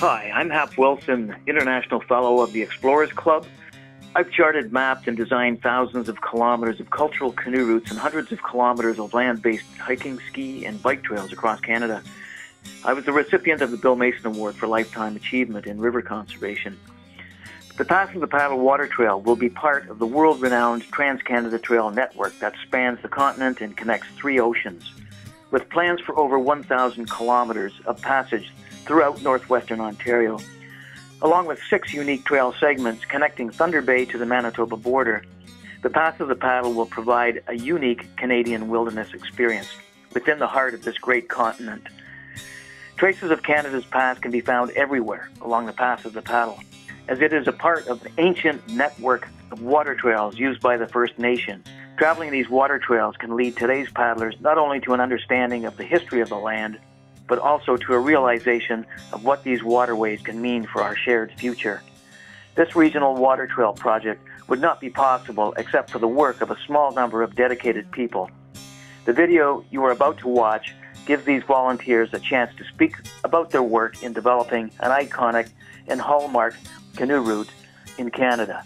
Hi, I'm Hap Wilson, International Fellow of the Explorers Club. I've charted, mapped, and designed thousands of kilometers of cultural canoe routes and hundreds of kilometers of land-based hiking, ski, and bike trails across Canada. I was the recipient of the Bill Mason Award for Lifetime Achievement in River Conservation. The Path of the Paddle Water Trail will be part of the world-renowned Trans-Canada Trail network that spans the continent and connects 3 oceans, with plans for over 1,000 kilometers of passage throughout northwestern Ontario. Along with 6 unique trail segments connecting Thunder Bay to the Manitoba border, the Path of the Paddle will provide a unique Canadian wilderness experience within the heart of this great continent. Traces of Canada's past can be found everywhere along the Path of the Paddle, as it is a part of the ancient network of water trails used by the First Nations. Traveling these water trails can lead today's paddlers not only to an understanding of the history of the land, but also to a realization of what these waterways can mean for our shared future. This regional water trail project would not be possible except for the work of a small number of dedicated people. The video you are about to watch gives these volunteers a chance to speak about their work in developing an iconic and hallmark canoe route in Canada.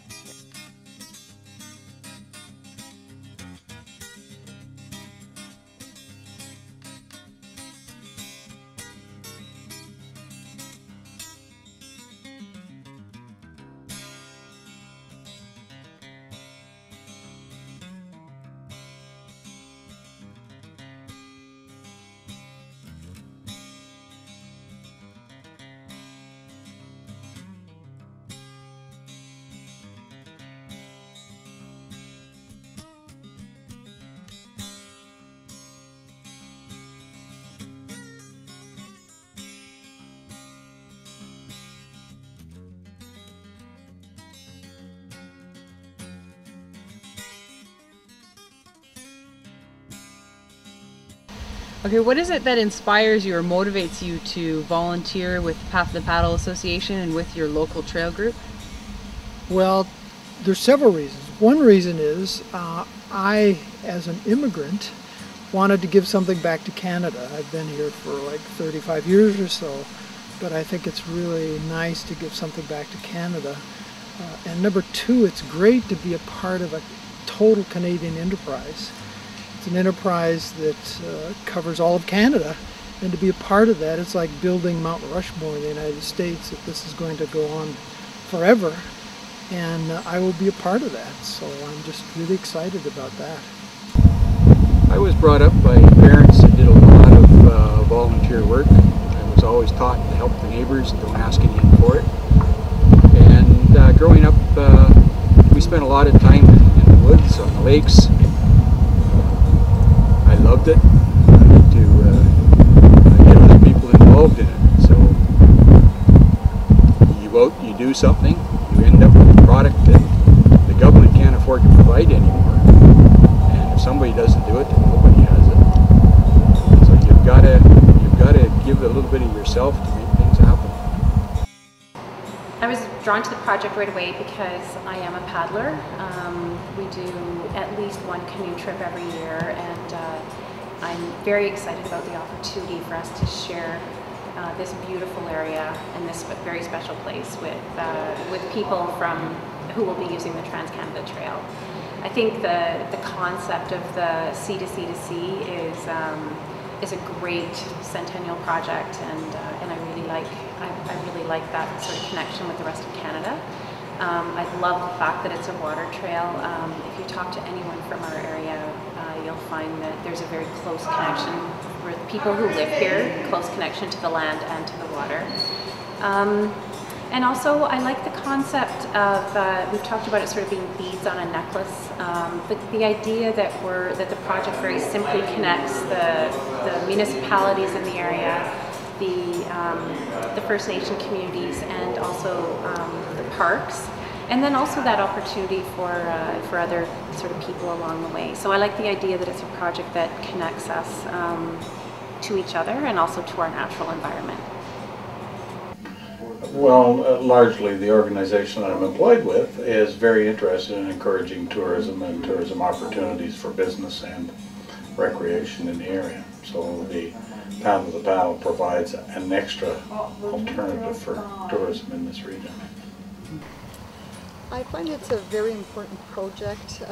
Okay, what is it that inspires you or motivates you to volunteer with Path of the Paddle Association and with your local trail group? Well, there's several reasons. One reason is I, as an immigrant, wanted to give something back to Canada. I've been here for like 35 years or so, but I think it's really nice to give something back to Canada. And number 2, it's great to be a part of a total Canadian enterprise. It's an enterprise that covers all of Canada, and to be a part of that, it's like building Mount Rushmore in the United States, that this is going to go on forever, and I will be a part of that, so I'm just really excited about that. I was brought up by parents that did a lot of volunteer work. I was always taught to help the neighbors, don't ask anything for it. And growing up, we spent a lot of time in the woods, on the lakes. I loved it. I like to get other people involved in it. So you go out, you do something, you end up with a product that the government can't afford to provide anymore. And if somebody doesn't do it, then nobody has it. So you've got to give a little bit of yourself to make things happen. I was drawn to the project right away because I am a paddler. We do at least 1 canoe trip every year, and I'm very excited about the opportunity for us to share this beautiful area and this very special place with people who will be using the Trans-Canada Trail. I think the concept of the sea to sea to sea is a great centennial project, and I really like that sort of connection with the rest of Canada. I love the fact that it's a water trail. If you talk to anyone from our area, you'll find that there's a very close connection with people who live here, close connection to the land and to the water. And also, I like the concept of, we've talked about it sort of being beads on a necklace, but the idea that the project very simply connects the municipalities in the area, the First Nation communities, and also the parks, and then also that opportunity for other sort of people along the way. So I like the idea that it's a project that connects us to each other and also to our natural environment. Well, largely the organization that I'm employed with is very interested in encouraging tourism and tourism opportunities for business and recreation in the area. So the Path of the Paddle provides an extra alternative for tourism in this region. I find it's a very important project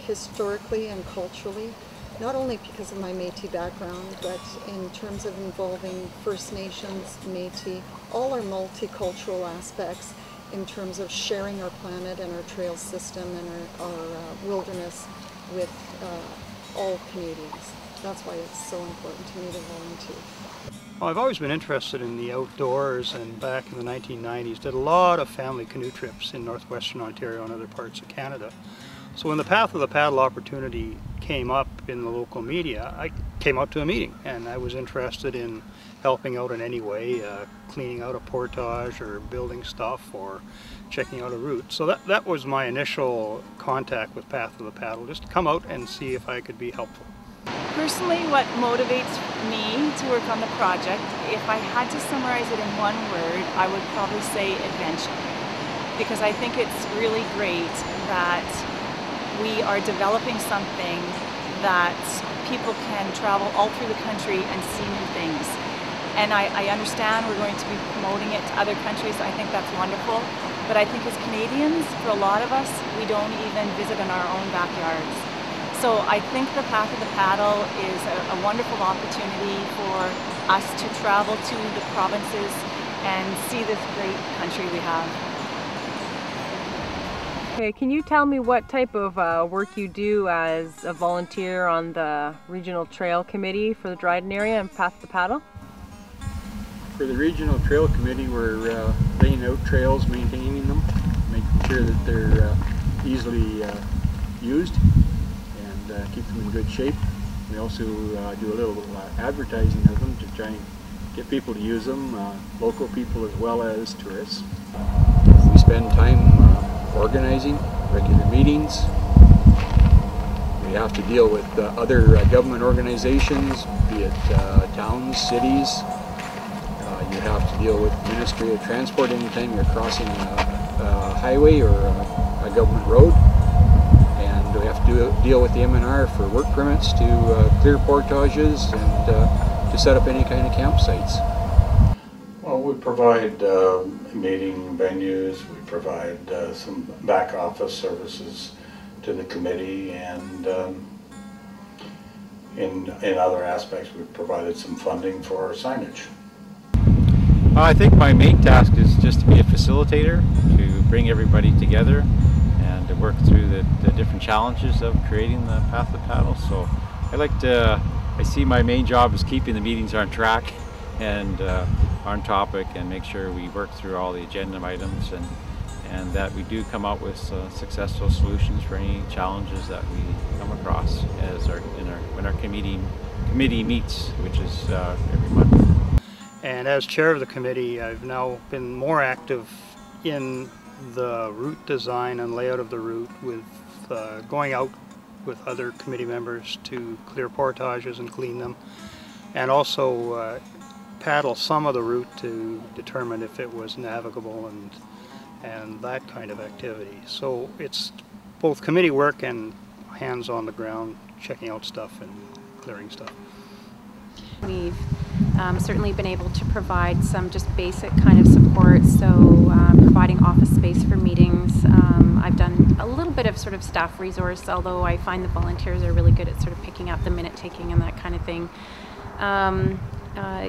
historically and culturally, not only because of my Métis background, but in terms of involving First Nations, Métis, all our multicultural aspects in terms of sharing our planet and our trail system and our wilderness with all Canadians. That's why it's so important to me to volunteer. Well, I've always been interested in the outdoors, and back in the 1990s did a lot of family canoe trips in northwestern Ontario and other parts of Canada. So when the Path of the Paddle opportunity came up in the local media, I came out to a meeting and I was interested in helping out in any way, cleaning out a portage or building stuff or checking out a route. So that was my initial contact with Path of the Paddle, just to come out and see if I could be helpful. Personally, what motivates me to work on the project, if I had to summarize it in one word, I would probably say adventure. Because I think it's really great that we are developing something that people can travel all through the country and see new things. And I understand we're going to be promoting it to other countries. I think that's wonderful. But I think as Canadians, for a lot of us, we don't even visit in our own backyards. So I think the Path of the Paddle is a wonderful opportunity for us to travel to the provinces and see this great country we have. Okay, can you tell me what type of work you do as a volunteer on the Regional Trail Committee for the Dryden area and Path of the Paddle? For the Regional Trail Committee, we're laying out trails, maintaining them, making sure that they're easily used, and keep them in good shape. We also do a little advertising of them to try and get people to use them, local people as well as tourists. We spend time organizing regular meetings. We have to deal with other government organizations, be it towns, cities. You have to deal with the Ministry of Transport anytime you're crossing a highway or a government road. And we have to deal with the M&R for work permits to clear portages and to set up any kind of campsites. Well, we provide meeting venues, we provide some back office services to the committee, and in other aspects we've provided some funding for signage. I think my main task is just to be a facilitator, to bring everybody together and to work through the different challenges of creating the Path of the Paddle. So I see my main job is keeping the meetings on track and on topic, and make sure we work through all the agenda items and that we do come up with successful solutions for any challenges that we come across when our committee meets, which is every month. And as chair of the committee, I've now been more active in the route design and layout of the route, with going out with other committee members to clear portages and clean them, and also paddle some of the route to determine if it was navigable and that kind of activity. So it's both committee work and hands on the ground, checking out stuff and clearing stuff. We've certainly been able to provide some just basic kind of support, so providing office space for meetings. I've done a little bit of sort of staff resource, although I find the volunteers are really good at sort of picking up the minute taking and that kind of thing.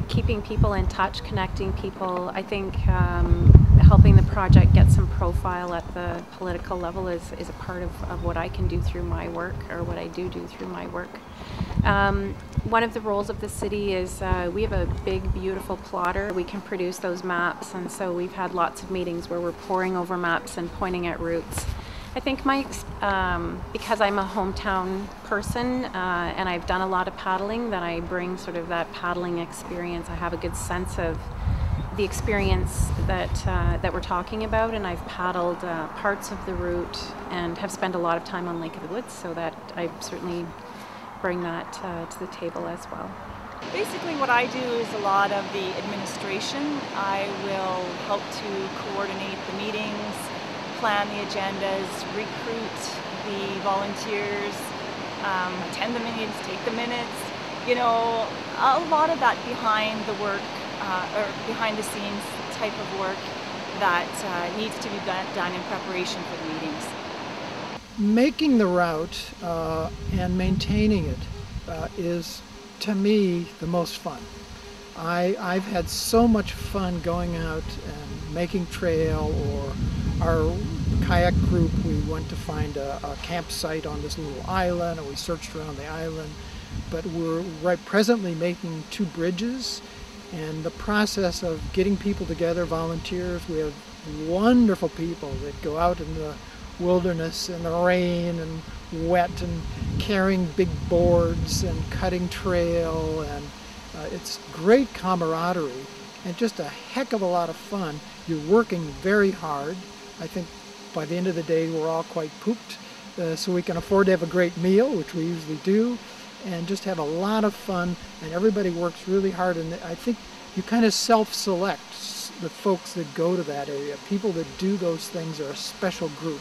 Keeping people in touch, connecting people. I think helping the project get some profile at the political level is a part of what I can do through my work, or what I do through my work. One of the roles of the city is we have a big, beautiful plotter. We can produce those maps, and so we've had lots of meetings where we're poring over maps and pointing at routes. I think because I'm a hometown person and I've done a lot of paddling, that I bring sort of that paddling experience. I have a good sense of the experience that we're talking about, and I've paddled parts of the route and have spent a lot of time on Lake of the Woods, so that I certainly bring that to the table as well. Basically what I do is a lot of the administration. I will help to coordinate the meetings, plan the agendas, recruit the volunteers, attend the meetings, take the minutes, you know, a lot of that behind the work or behind the scenes type of work that needs to be done in preparation for the meetings. Making the route and maintaining it is, to me, the most fun. I've had so much fun going out and making trail, or our kayak group, we went to find a campsite on this little island and we searched around the island. But we're presently making 2 bridges, and the process of getting people together, volunteers, we have wonderful people that go out in the wilderness in the rain and wet and carrying big boards and cutting trail, and it's great camaraderie and just a heck of a lot of fun. You're working very hard. I think by the end of the day we're all quite pooped, so we can afford to have a great meal, which we usually do, and just have a lot of fun, and everybody works really hard. And I think you kind of self-select the folks that go to that area. People that do those things are a special group.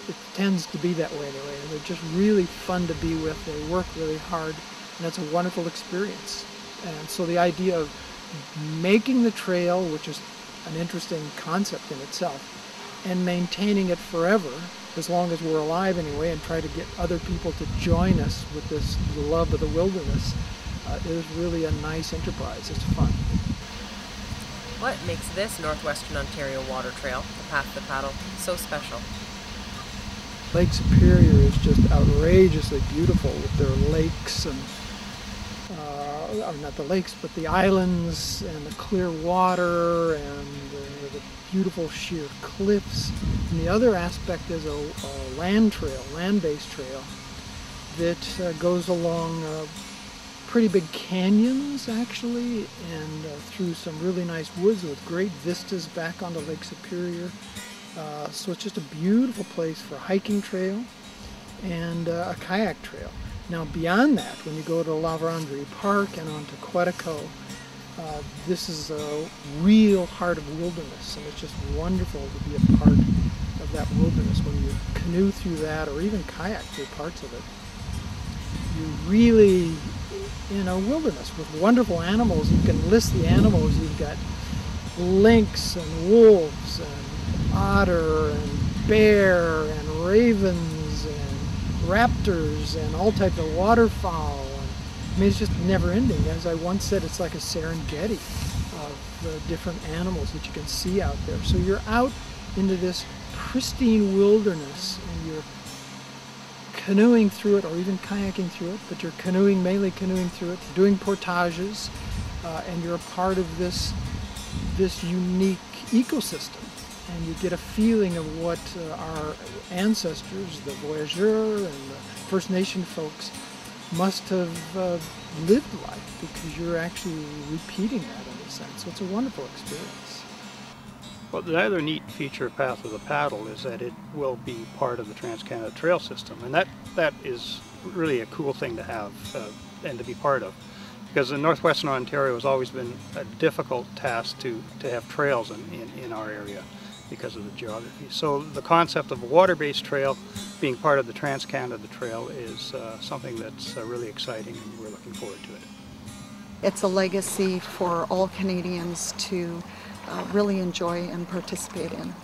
It tends to be that way anyway, and they're just really fun to be with. They work really hard, and it's a wonderful experience. And so the idea of making the trail, which is an interesting concept in itself, and maintaining it forever, as long as we're alive anyway, and try to get other people to join us with this love of the wilderness, is really a nice enterprise. It's fun. What makes this Northwestern Ontario Water Trail, the Path to the Paddle, so special? Lake Superior is just outrageously beautiful with their lakes and, not the lakes, but the islands and the clear water and the beautiful sheer cliffs. And the other aspect is a land trail, land-based trail, that goes along pretty big canyons actually, and through some really nice woods with great vistas back onto Lake Superior. So it's just a beautiful place for a hiking trail and a kayak trail. Now beyond that, when you go to La Vérendrye Park and onto Quetico, this is a real heart of wilderness, and it's just wonderful to be a part of that wilderness. When you canoe through that, or even kayak through parts of it, you're really in a wilderness with wonderful animals. You can list the animals. You've got lynx and wolves and otter and bear and ravens and raptors and all types of waterfowl. I mean, it's just never ending. As I once said, it's like a Serengeti of the different animals that you can see out there. So you're out into this pristine wilderness, and you're canoeing through it, or even kayaking through it, but you're mainly canoeing through it, doing portages, and you're a part of this unique ecosystem. And you get a feeling of what our ancestors, the voyageurs and the First Nation folks, must have lived like, because you're actually repeating that in a sense. So it's a wonderful experience. Well, the other neat feature of Path of the Paddle is that it will be part of the Trans-Canada Trail System, and that is really a cool thing to have and to be part of, because in Northwestern Ontario has always been a difficult task to have trails in our area because of the geography. So the concept of a water-based trail being part of the Trans-Canada Trail is something that's really exciting, and we're looking forward to it. It's a legacy for all Canadians to really enjoy and participate in.